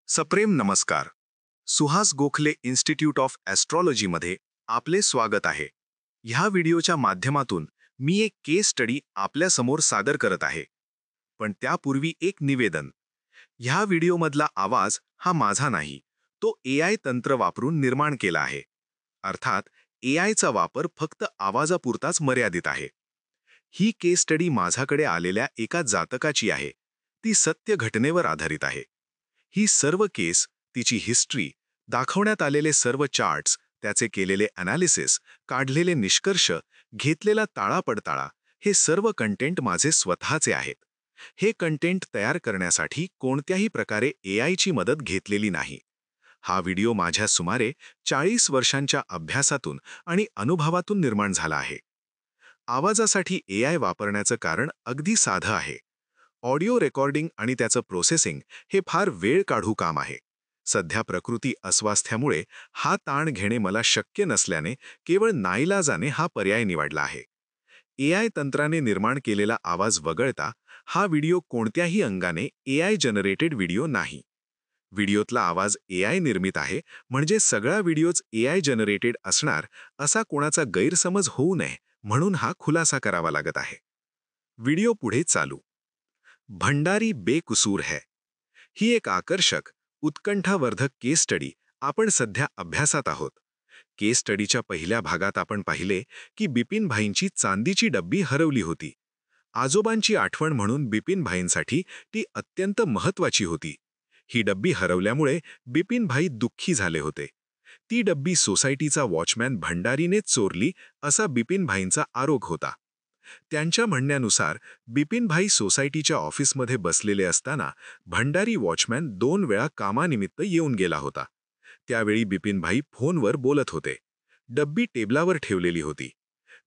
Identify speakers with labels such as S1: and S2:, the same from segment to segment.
S1: सप्रेम नमस्कार. Suhas Gokhale institute of ॲस्ट्रॉलॉजीमध्ये आपले स्वागत आहे. ह्या व्हिडिओच्या माध्यमातून मी एक केस स्टडी आपल्यासमोर सादर करत आहे. पण त्यापूर्वी एक निवेदन. ह्या व्हिडिओमधला आवाज हा माझा नाही, तो AI तंत्र वापरून निर्माण केला आहे. अर्थात AIचा वापर फक्त आवाजापुरताच मर्यादित आहे. ही केस स्टडी माझ्याकडे आलेल्या एका जातकाची आहे. ती सत्य घटनेवर आधारित आहे. ही सर्व केस, तिची हिस्ट्री, दाखवण्यात आलेले सर्व चार्ट्स, त्याचे केलेले ॲनालिसिस, काढलेले निष्कर्ष, घेतलेला ताळापडताळा, हे सर्व कंटेंट माझे स्वतःचे आहेत. हे कंटेंट तयार करण्यासाठी कोणत्याही प्रकारे AIची मदत घेतलेली नाही. हा व्हिडिओ माझ्या सुमारे 40 वर्षांच्या अभ्यासातून आणि अनुभवातून निर्माण झाला आहे. आवाजासाठी AI वापरण्याचं कारण अगदी साधं आहे. ऑडिओ रेकॉर्डिंग आणि त्याचं प्रोसेसिंग हे फार वेळ काढू काम आहे. सध्या प्रकृती अस्वास्थ्यामुळे हा ताण घेणे मला शक्य नसल्याने केवळ नाईलाजाने हा पर्याय निवडला आहे. AI तंत्राने निर्माण केलेला आवाज वगळता हा व्हिडिओ कोणत्याही अंगाने AI जनरेटेड व्हिडिओ नाही. व्हिडिओतला आवाज AI निर्मित आहे म्हणजे सगळा व्हिडिओच AI जनरेटेड असणार असा कोणाचा गैरसमज होऊ नये म्हणून हा खुलासा करावा लागत आहे. व्हिडिओ पुढे चालू. भंडारी बेकसूर है. ही एक आकर्षक, उत्कंठावर्धक केस स्टडी आपण सध्या अभ्यासात आहोत. केस स्टडीच्या पहिल्या भागात आपण पाहिले की बिपिनभाईंची चांदीची डब्बी हरवली होती. आजोबांची आठवण म्हणून बिपिनभाईंसाठी ती अत्यंत महत्त्वाची होती. ही डब्बी हरवल्यामुळे बिपिनभाई दुःखी झाले होते. ती डब्बी सोसायटीचा वॉचमॅन भंडारीनेच चोरली असा बिपिनभाईंचा आरोप होता. त्यांच्या म्हणण्यानुसार बिपिनभाई सोसायटीच्या ऑफिसमध्ये बसलेले असताना भंडारी वॉचमॅन 2 वेळा कामानिमित्त येऊन गेला होता. त्यावेळी बिपिनभाई फोनवर बोलत होते. डब्बी टेबलावर ठेवलेली होती.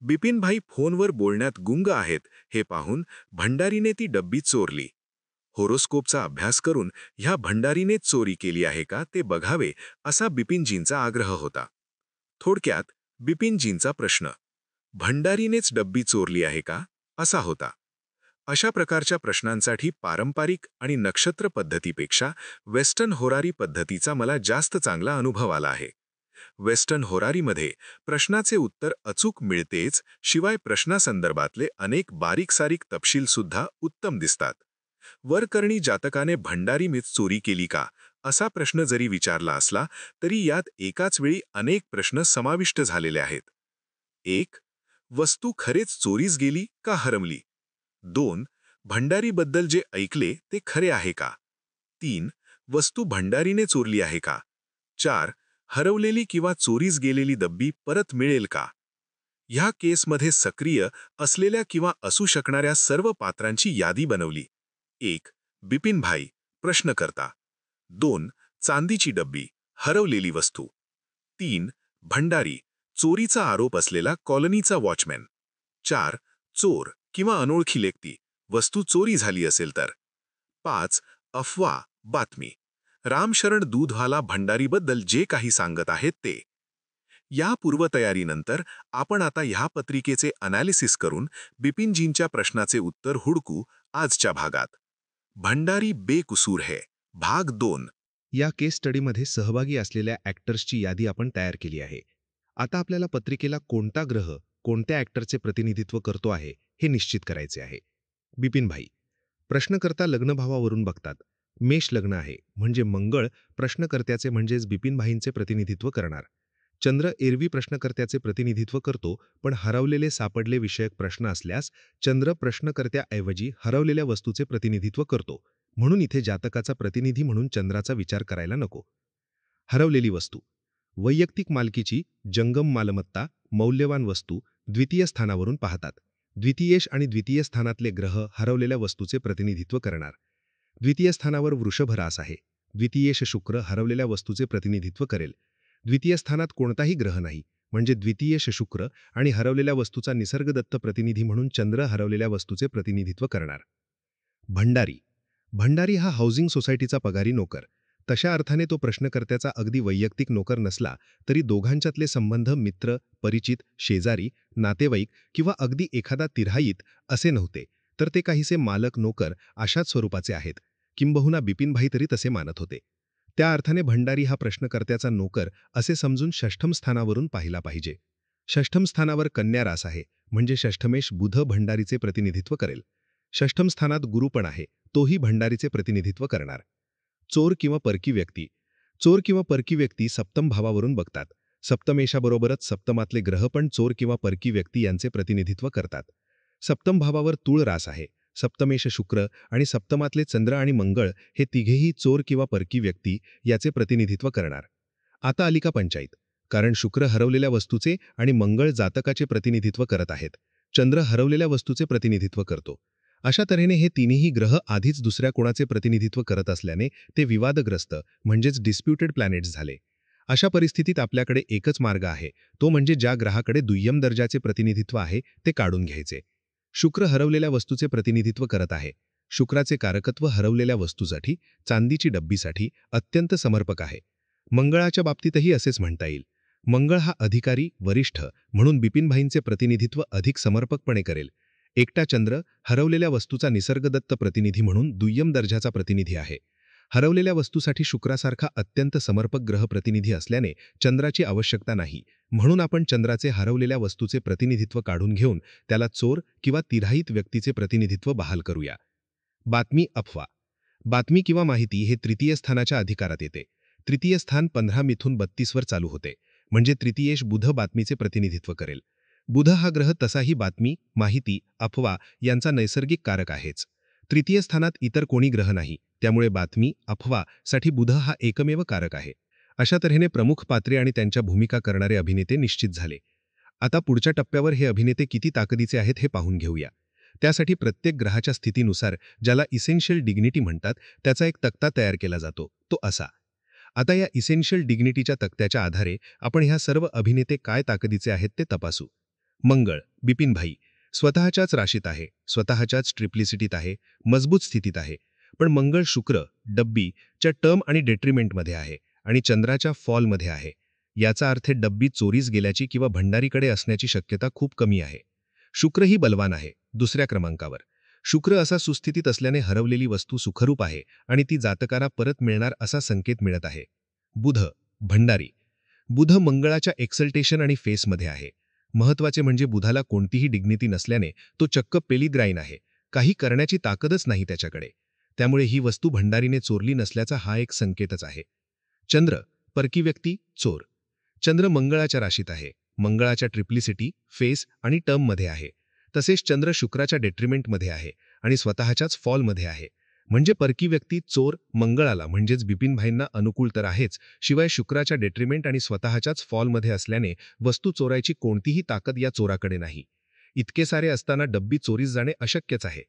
S1: बिपिनभाई फोनवर बोलण्यात गुंग आहेत हे पाहून भंडारीने ती डब्बी चोरली. होरोस्कोपचा अभ्यास करून ह्या भंडारीनेच चोरी केली आहे का ते बघावे असा बिपिनजींचा आग्रह होता. थोडक्यात बिपिनजींचा प्रश्न भंडारीनेच डब्बी चोरली आहे का असा होता. अशा प्रकारच्या प्रश्नांसाठी पारंपरिक आणि नक्षत्र पद्धतीपेक्षा वेस्टर्न होरारी पद्धतीचा मला जास्त चांगला अनुभव आला आहे. वेस्टर्न होरारीमध्ये प्रश्नाचे उत्तर अचूक मिळतेच, शिवाय प्रश्नासंदर्भातले अनेक बारीक-सारीक तपशीलसुद्धा उत्तम दिसतात. वरकरणी जातकाने भंडारी मीच चोरी केली का असा प्रश्न जरी विचारला असला तरी यात एकाच वेळी अनेक प्रश्न समाविष्ट झालेले आहेत. 1. वस्तू खरेच चोरीस गेली का हरवली? 2. भंडारीबद्दल जे ऐकले ते खरे आहे का? 3. वस्तू भंडारीने चोरली आहे का? 4. हरवलेली किंवा चोरीस गेलेली डब्बी परत मिळेल का? ह्या केसमध्ये सक्रिय असलेल्या किंवा असू शकणाऱ्या सर्व पात्रांची यादी बनवली. 1. बिपिनभाई, प्रश्नकर्ता. 2. चांदीची डब्बी, हरवलेली वस्तू. 3. भंडारी, चोरीचा आरोप असलेला कॉलनीचा वॉचमॅन. 4. चोर किंवा अनोळखी व्यक्ती, वस्तू चोरी झाली असेल तर. 5. अफवा, बातमी. रामशरण दूधवाला भंडारीबद्दल जे काही सांगत आहेत ते. या पूर्वतयारीनंतर आपण आता ह्या पत्रिकेचे ॲनालिसिस करून बिपिनजींच्या प्रश्नाचे उत्तर हुडकू आजच्या भागात. भंडारी बेकसूर है, भाग 2.
S2: या केस स्टडीमध्ये सहभागी असलेल्या ॲक्टर्सची यादी आपण तयार केली आहे. आता आपल्याला पत्रिकेला कोणता ग्रह कोणत्या ॲक्टरचे प्रतिनिधित्व करतो आहे हे निश्चित करायचे आहे. बिपिनभाई, प्रश्नकर्ता लग्नभावावरून बघतात. मेष लग्न आहे म्हणजे मंगळ प्रश्नकर्त्याचे म्हणजेच बिपिनभाईंचे प्रतिनिधित्व करणार. चंद्र एरवी प्रश्नकर्त्याचे प्रतिनिधित्व करतो, पण हरवलेले सापडले विषयक प्रश्न असल्यास चंद्र प्रश्नकर्त्याऐवजी हरवलेल्या वस्तूचे प्रतिनिधित्व करतो. म्हणून इथे जातकाचा प्रतिनिधी म्हणून चंद्राचा विचार करायला नको. हरवलेली वस्तू, वैयक्तिक मालकीची जंगम मालमत्ता, मौल्यवान वस्तू द्वितीय स्थानावरून पाहतात. द्वितीयेश आणि द्वितीय स्थानातले ग्रह हरवलेल्या वस्तूचे प्रतिनिधित्व करणार. द्वितीय स्थानावर वृषभ रास आहे. द्वितीयेश शुक्र हरवलेल्या वस्तूचे प्रतिनिधित्व करेल. द्वितीय स्थानात कोणताही ग्रह नाही म्हणजे द्वितीयेश शुक्र आणि हरवलेल्या वस्तूचा निसर्गदत्त प्रतिनिधी म्हणून चंद्र हरवलेल्या वस्तूचे प्रतिनिधित्व करणार. भंडारी, भंडारी हा हाऊसिंग सोसायटीचा पगारी नोकर. तशा अर्थाने तो प्रश्नकर्त्याचा अगदी वैयक्तिक नोकर नसला तरी दोघांच्यातले संबंध मित्र, परिचित, शेजारी, नातेवाईक किंवा अगदी एखादा तिऱ्हाईत असे नव्हते, तर ते काहीसे मालक नोकर अशाच स्वरूपाचे आहेत. किंबहुना बिपिनभाई तरी तसे मानत होते. त्या अर्थाने भंडारी हा प्रश्नकर्त्याचा नोकर असे समजून षष्ठम स्थानावरून पाहिला पाहिजे. षष्ठम स्थानावर कन्या रास आहे, म्हणजे षष्ठमेश बुध भंडारीचे प्रतिनिधित्व करेल. षष्ठम स्थानात गुरु पण आहे, तोही भंडारीचे प्रतिनिधित्व करणार. चोर किंवा परकी व्यक्ती. चोर किंवा परकी व्यक्ती सप्तम भावावरून बघतात. सप्तमेशाबरोबरच सप्तमातले ग्रह पण चोर किंवा परकी व्यक्ती यांचे प्रतिनिधित्व करतात. सप्तम भावावर तूळ रास आहे. सप्तमेश शुक्र आणि सप्तमातले चंद्र आणि मंगळ हे तिघेही चोर किंवा परकी व्यक्ती याचे प्रतिनिधित्व करणार. आता आली का पंचायत, कारण शुक्र हरवलेल्या वस्तूचे आणि मंगळ जातकाचे प्रतिनिधित्व करत आहेत. चंद्र हरवलेल्या वस्तूचे प्रतिनिधित्व करतो. अशा तऱ्हेने हे तिन्ही ग्रह आधीच दुसऱ्या कोणाचे प्रतिनिधित्व करत असल्याने ते विवादग्रस्त म्हणजेच डिस्प्युटेड प्लॅनेट्स झाले. अशा परिस्थितीत आपल्याकडे एकच मार्ग आहे, तो म्हणजे ज्या ग्रहाकडे दुय्यम दर्जाचे प्रतिनिधित्व आहे ते काढून घ्यायचे. शुक्र हरवलेल्या वस्तूचे प्रतिनिधित्व करत आहे. शुक्राचे कारकत्व हरवलेल्या वस्तूसाठी, चांदीची डब्बीसाठी अत्यंत समर्पक आहे. मंगळाच्या बाबतीतही असेच म्हणता येईल. मंगळ हा अधिकारी, वरिष्ठ म्हणून बिपिनभाईंचे प्रतिनिधित्व अधिक समर्पकपणे करेल. एकटा चंद्र हरवलेल्या वस्तूचा निसर्गदत्त प्रतिनिधी म्हणून दुय्यम दर्जाचा प्रतिनिधी आहे. हरवलेल्या वस्तूसाठी शुक्रासारखा अत्यंत समर्पक ग्रह प्रतिनिधी असल्याने चंद्राची आवश्यकता नाही, म्हणून आपण चंद्राचे हरवलेल्या वस्तूचे प्रतिनिधित्व काढून घेऊन त्याला चोर किंवा तिराहित व्यक्तीचे प्रतिनिधित्व बहाल करूया. बातमी, अफवा. बातमी किंवा माहिती हे तृतीय स्थानाच्या अधिकारात येते. तृतीय स्थान 15 मिथुन 32 वर चालू होते, म्हणजे तृतीयेश बुध बातमीचे प्रतिनिधित्व करेल. बुध हा ग्रह तसाही बातमी, माहिती, अफवा यांचा नैसर्गिक कारक आहेच. तृतीय स्थानात इतर कोणी ग्रह नाही, त्यामुळे बातमी, अफवा साठी बुध हा एकमेव कारक आहे. अशा तऱ्हेने प्रमुख पात्रे आणि त्यांच्या भूमिका करणारे अभिनेते निश्चित झाले. आता पुढच्या टप्प्यावर हे अभिनेते किती ताकदीचे आहेत हे पाहून घेऊया. त्यासाठी प्रत्येक ग्रहाच्या स्थितीनुसार, ज्याला इसेन्शियल डिग्निटी म्हणतात, त्याचा एक तक्ता तयार केला जातो, तो असा. आता या इसेन्शियल डिग्निटीच्या तक्त्याच्या आधारे आपण ह्या सर्व अभिनेते काय ताकदीचे आहेत ते तपासू. मंगळ, बिपिनभाई स्वतःच्याच राशीत आहे, स्वतःच्याच ट्रिप्लिसिटीत आहे, मजबूत स्थितीत आहे. पण मंगळ शुक्र, डब्बी च्या टर्म आणि डेट्रिमेंटमध्ये आहे आणि चंद्राच्या फॉलमध्ये आहे. याचा अर्थ डब्बी चोरीस गेल्याची किंवा भंडारीकडे असण्याची शक्यता खूप कमी आहे. शुक्रही बलवान आहे, दुसऱ्या क्रमांकावर. शुक्र असा सुस्थितीत असल्याने हरवलेली वस्तू सुखरूप आहे आणि ती जातकाला परत मिळणार असा संकेत मिळत आहे. बुध, भंडारी. बुध मंगळाच्या एक्सल्टेशन आणि फेसमध्ये आहे. महत्वाचे म्हणजे बुधाला कोणतीही डिग्निटी नसल्याने तो चक्क पेलिग्राईन आहे, काही करण्याची ताकदच नाही त्याच्याकडे. त्यामुळे ही वस्तू भंडारीने चोरली नसल्याचा हा एक संकेतच आहे. चंद्र, परकी व्यक्ती, चोर. चंद्र मंगळाच्या राशीत आहे, मंगळाच्या ट्रिप्लिसिटी, फेस आणि टर्ममध्ये आहे. तसेच चंद्र शुक्राच्या डेट्रिमेंटमध्ये आहे आणि स्वतःच्याच फॉलमध्ये आहे. म्हणजे परकी व्यक्ती, चोर मंगळाला म्हणजेच बिपिनभाईंना अनुकूल तर आहेच, शिवाय शुक्राच्या डेट्रिमेंट आणि स्वतःच्याच फॉलमध्ये असल्याने वस्तू चोरायची कोणतीही ताकद या चोराकडे नाही. इतके सारे असताना डब्बी चोरीस जाणे अशक्यच आहे.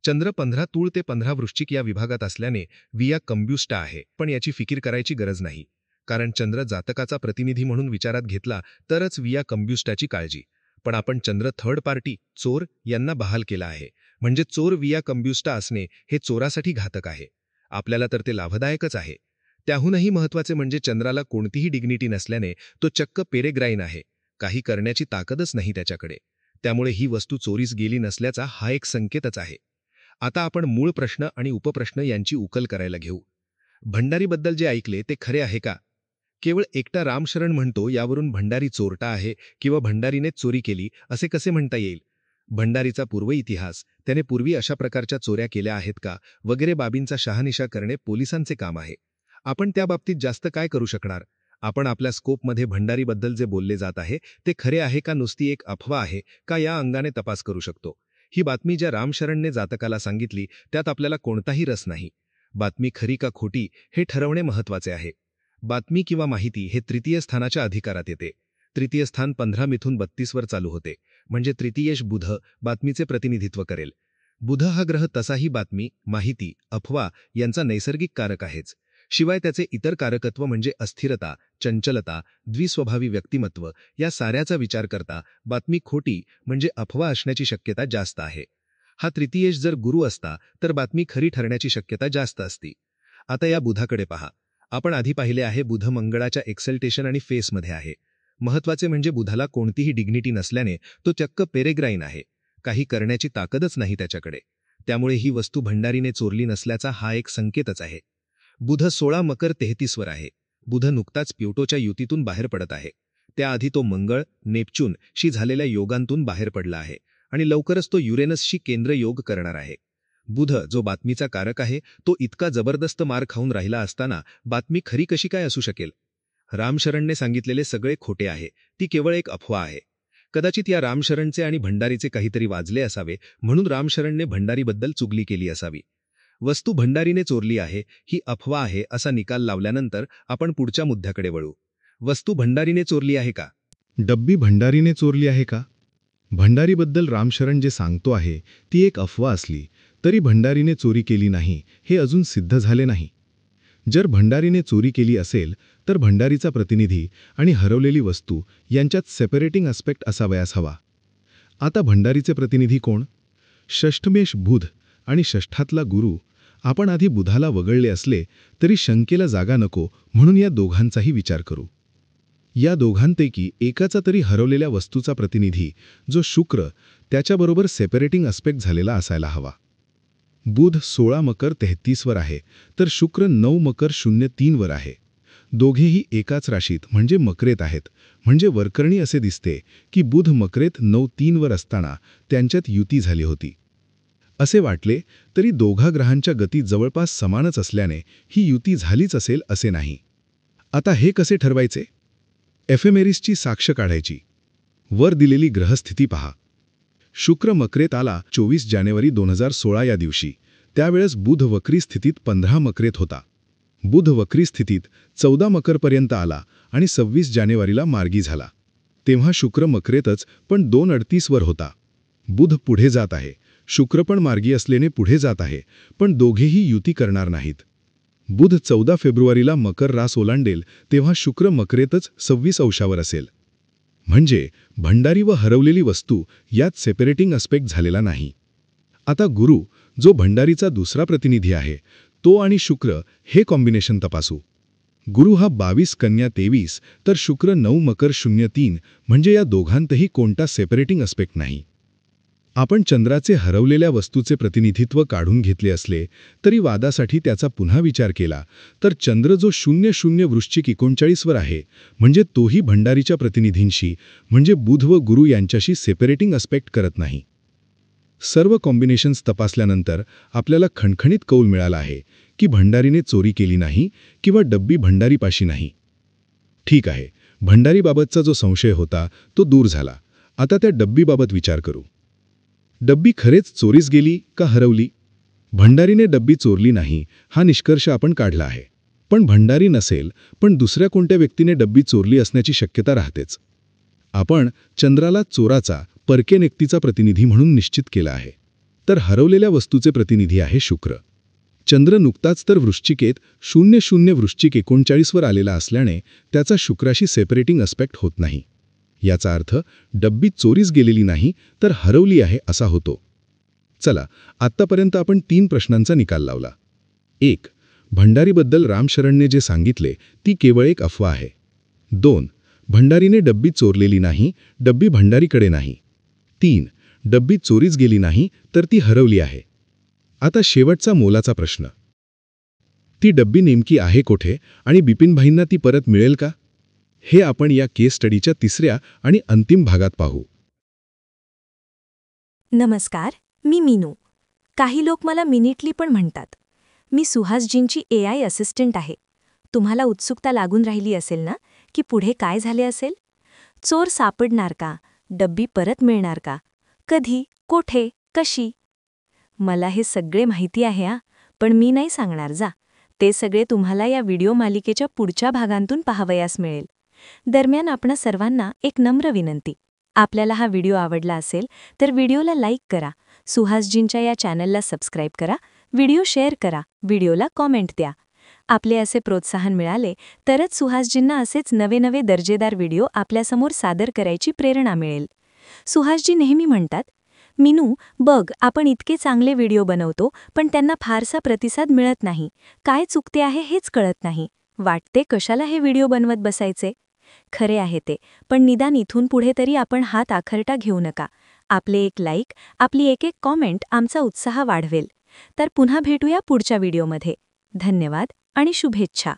S2: चंद्र 15 तूळ ते 15 वृश्चिक या विभागात असल्याने विया कंब्युस्टा आहे, पण याची फिकीर करायची गरज नाही, कारण चंद्र जातकाचा प्रतिनिधी म्हणून विचारात घेतला तरच विया कंब्युस्टाची काळजी. पण आपण चंद्र थर्ड पार्टी, चोर यांना बहाल केला आहे, म्हणजे चोर विया कंब्युस्टा असणे हे चोरासाठी घातक आहे. आपल्याला तर ते लाभदायकच आहे. त्याहूनही महत्त्वाचे म्हणजे चंद्राला कोणतीही डिग्निटी नसल्याने तो चक्क पेरेग्राईन आहे, काही करण्याची ताकदच नाही त्याच्याकडे. त्यामुळे ही वस्तू चोरीस गेली नसल्याचा हा एक संकेतच आहे. आता आपण मूळ प्रश्न आणि उपप्रश्न यांची उकल करायला घेऊ. भंडारीबद्दल जे ऐकले ते खरे आहे का? केवळ एकटा रामशरण म्हणतो यावरून भंडारी चोरटा आहे किंवा भंडारीने चोरी केली असे कसे म्हणता येईल? भंडारीचा पूर्व इतिहास, त्याने पूर्वी अशा प्रकारच्या चोऱ्या केल्या आहेत का, वगैरे बाबींचा शहानिशा करणे पोलिसांचे काम आहे. आपण त्या बाबतीत जास्त काय करू शकणार? आपण आपल्या स्कोपमध्ये भंडारीबद्दल जे बोलले जात आहे ते खरे आहे का, नुसती एक अफवा आहे का, या अंगाने तपास करू शकतो. ही बातमी ज्या रामशरणने जातकाला सांगितली त्यात आपल्याला कोणताही रस नाही. बातमी खरी का खोटी हे ठरवणे महत्त्वाचे आहे. बातमी किंवा माहिती हे तृतीय स्थानाच्या अधिकारात येते. तृतीय स्थान 15 मिथुन 32 वर चालू होते, म्हणजे तृतीयेश बुध बातमीचे प्रतिनिधित्व करेल. बुध हा ग्रह तसाही बातमी, माहिती, अफवा यांचा नैसर्गिक कारक आहेच. शिवाय त्याचे इतर कारकत्व म्हणजे अस्थिरता, चंचलता, द्विस्वभावी व्यक्तिमत्व या साऱ्याचा विचार करता बातमी खोटी म्हणजे अफवा असण्याची शक्यता जास्त आहे. हा तृतीयेश जर गुरु असता तर बातमी खरी ठरण्याची शक्यता जास्त असती. आता या बुधाकडे पहा. आपण आधी पाहिले आहे बुध मंगळाच्या एक्सल्टेशन आणि फेसमध्ये आहे. महत्वाचे म्हणजे बुधाला कोणतीही डिग्निटी नसल्याने तो चक्क पेरेग्राईन आहे, काही करण्याची ताकदच नाही त्याच्याकडे. त्यामुळे ही वस्तू भंडारीने चोरली नसल्याचा हा एक संकेतच आहे. बुध 16 मकर 33 वर आहे. बुध नुकताच प्लुटोच्या युतीतून बाहेर पडत आहे. त्याआधी तो मंगळ, नेपच्यून शी झालेल्या योगांतून बाहेर पडला आहे आणि लवकरच तो युरेनसशी केंद्र योग करणार आहे. बुध जो बातमीचा कारक आहे, तो इतका जबरदस्त मार खाऊन राहिला असताना बातमी खरी कशी काय असू शकेल? रामशरणने सांगितलेले सगळे खोटे आहे. ती केवळ एक अफवा आहे. कदाचित या रामशरणचे आणि भंडारीचे काहीतरी वाजले असावे, म्हणून रामशरणने भंडारीबद्दल चुगली केली असावी. वस्तू भंडारीने चोरली आहे ही अफवा आहे असा निकाल लावल्यानंतर आपण पुढच्या मुद्द्याकडे वळू. वस्तू भंडारीने चोरली आहे का?
S1: डब्बी भंडारीने चोरली आहे का? भंडारीबद्दल रामशरण जे सांगतो आहे ती एक अफवा असली तरी भंडारीने चोरी केली नाही हे अजून सिद्ध झाले नाही. जर भंडारीने चोरी केली असेल तर भंडारीचा प्रतिनिधी आणि हरवलेली वस्तू यांच्यात सेपरेटिंग अस्पेक्ट असावयास हवा. आता भंडारीचे प्रतिनिधी कोण? षष्ठमेश बुध आणि षष्ठातला गुरु. आपण आधी बुधाला वगळले असले तरी शंकेला जागा नको म्हणून या दोघांचाही विचार करू. या दोघांपैकी एकाचा तरी हरवलेल्या वस्तूचा प्रतिनिधी जो शुक्र त्याच्याबरोबर सेपरेटिंग अस्पेक्ट झालेला असायला हवा. बुध 16 मकर 33 वर आहे तर शुक्र 9 मकर 03 वर आहे. दोघेही एकाच राशीत म्हणजे मकरेत आहेत. म्हणजे वरकरणी असे दिसते की बुध मकरेत 9-3 वर असताना त्यांच्यात युती झाली होती. असे वाटले तरी दोघा ग्रहांच्या गती जवळपास समानच असल्याने ही युती झालीच असेल असे नाही. आता हे कसे ठरवायचे? एफेमेरिसची साक्ष काढायची. वर दिलेली ग्रहस्थिती पहा. शुक्र मकरेत आला 24 जानेवारी 2016 या दिवशी. त्यावेळेस बुध वक्री स्थितीत 15 मकरेत होता. बुध वक्री स्थितीत 14 मकरपर्यंत आला आणि 26 जानेवारीला मार्गी झाला. तेव्हा शुक्र मकरेतच पण 2:38 वर होता. बुध पुढे जात आहे. शुक्र पण मार्गी असल्याने पुढे जात आहे, पण दोघेही युती करणार नाहीत. बुध 14 फेब्रुवारीला मकर रास ओलांडेल तेव्हा शुक्र मकरेतच 26 अंशावर असेल. म्हणजे भंडारी व हरवलेली वस्तू यात सेपरेटिंग अस्पेक्ट झालेला नाही. आता गुरु जो भंडारीचा दुसरा प्रतिनिधी आहे तो आणि शुक्र हे कॉम्बिनेशन तपासू. गुरु हा 22 कन्या 23 तर शुक्र 9 मकर 03 म्हणजे या दोघांतही कोणता सेपरेटिंग अस्पेक्ट नाही. आपण चंद्राचे हरवलेल्या वस्तूचे प्रतिनिधित्व काढून घेतले असले तरी वादासाठी त्याचा पुन्हा विचार केला तर चंद्र जो 00 वृश्चिक 39 वर आहे म्हणजे तोही भंडारीच्या प्रतिनिधींशी म्हणजे बुध व गुरु यांच्याशी सेपरेटिंग अस्पेक्ट करत नाही. सर्व कॉम्बिनेशन्स तपासल्यानंतर आपल्याला खणखणीत कौल मिळाला आहे की भंडारीने चोरी केली नाही किंवा डब्बी भंडारीपाशी नाही. ठीक आहे, भंडारीबाबतचा जो संशय होता तो दूर झाला. आता त्या डब्बीबाबत विचार करू. डब्बी खरेच चोरीस गेली का हरवली? भंडारीने डब्बी चोरली नाही हा निष्कर्ष आपण काढला आहे. पण भंडारी नसेल पण दुसऱ्या कोणत्या व्यक्तीने डब्बी चोरली असण्याची शक्यता राहतेच. आपण चंद्राला चोराचा परके व्यक्तीचा प्रतिनिधी म्हणून निश्चित केला आहे. तर हरवलेल्या वस्तूचे प्रतिनिधी आहे शुक्र. चंद्र नुकताच तर वृश्चिकेत 00 वृश्चिक 39 वर आलेला असल्याने त्याचा शुक्राशी सेपरेटिंग अस्पेक्ट होत नाही. याचा अर्थ डब्बी चोरीस गेलेली नाही तर हरवली आहे असा होतो. चला, आत्तापर्यंत आपण 3 प्रश्नांचा निकाल लावला. 1. भंडारीबद्दल रामशरणने जे सांगितले ती केवळ एक अफवा आहे. 2. भंडारीने डब्बी चोरलेली नाही, डब्बी भंडारीकडे नाही. 3. डब्बी चोरीस गेली नाही तर ती हरवली आहे. आता शेवटचा मोलाचा प्रश्न. ती डब्बी नेमकी आहे कोठे आणि बिपिनभाईंना ती परत मिळेल का? हे आपण या केस स्टडीच्या तिसऱ्या आणि अंतिम भागात पाहू.
S3: नमस्कार, मी मीनू. काही लोक मला मिनिटली पण म्हणतात. मी सुहासजींची AI असिस्टंट आहे. तुम्हाला उत्सुकता लागून राहिली असेल ना की पुढे काय झाले असेल? चोर सापडणार का? डब्बी परत मिळणार का? कधी, कोठे, कशी? मला हे सगळे माहिती आहे पण मी नाही सांगणार जा. ते सगळे तुम्हाला या व्हिडिओ मालिकेच्या पुढच्या भागांतून पाहावयास मिळेल. दरम्यान आपणा सर्वांना एक नम्र विनंती. आपल्याला हा व्हिडिओ आवडला असेल तर व्हिडिओला लाईक करा, सुहासजींच्या या चॅनलला सबस्क्राईब करा, व्हिडिओ शेअर करा, व्हिडिओला कॉमेंट द्या. आपले असे प्रोत्साहन मिळाले तरच सुहासजींना असेच नवे दर्जेदार व्हिडिओ आपल्यासमोर सादर करायची प्रेरणा मिळेल. सुहासजी नेहमी म्हणतात, मीनू बघ, आपण इतके चांगले व्हिडिओ बनवतो पण त्यांना फारसा प्रतिसाद मिळत नाही. काय चुकते आहे हेच कळत नाही. वाटते कशाला हे व्हिडिओ बनवत बसायचे? खरे आहे ते, पण निदान इथून पुढे तरी आपण हात आखरटा घेऊ नका. आपले एक लाईक, आपली एक कॉमेंट आमचा उत्साह वाढवेल. तर पुन्हा भेटूया पुढच्या व्हिडिओमध्ये. धन्यवाद. आणि शुभेच्छा.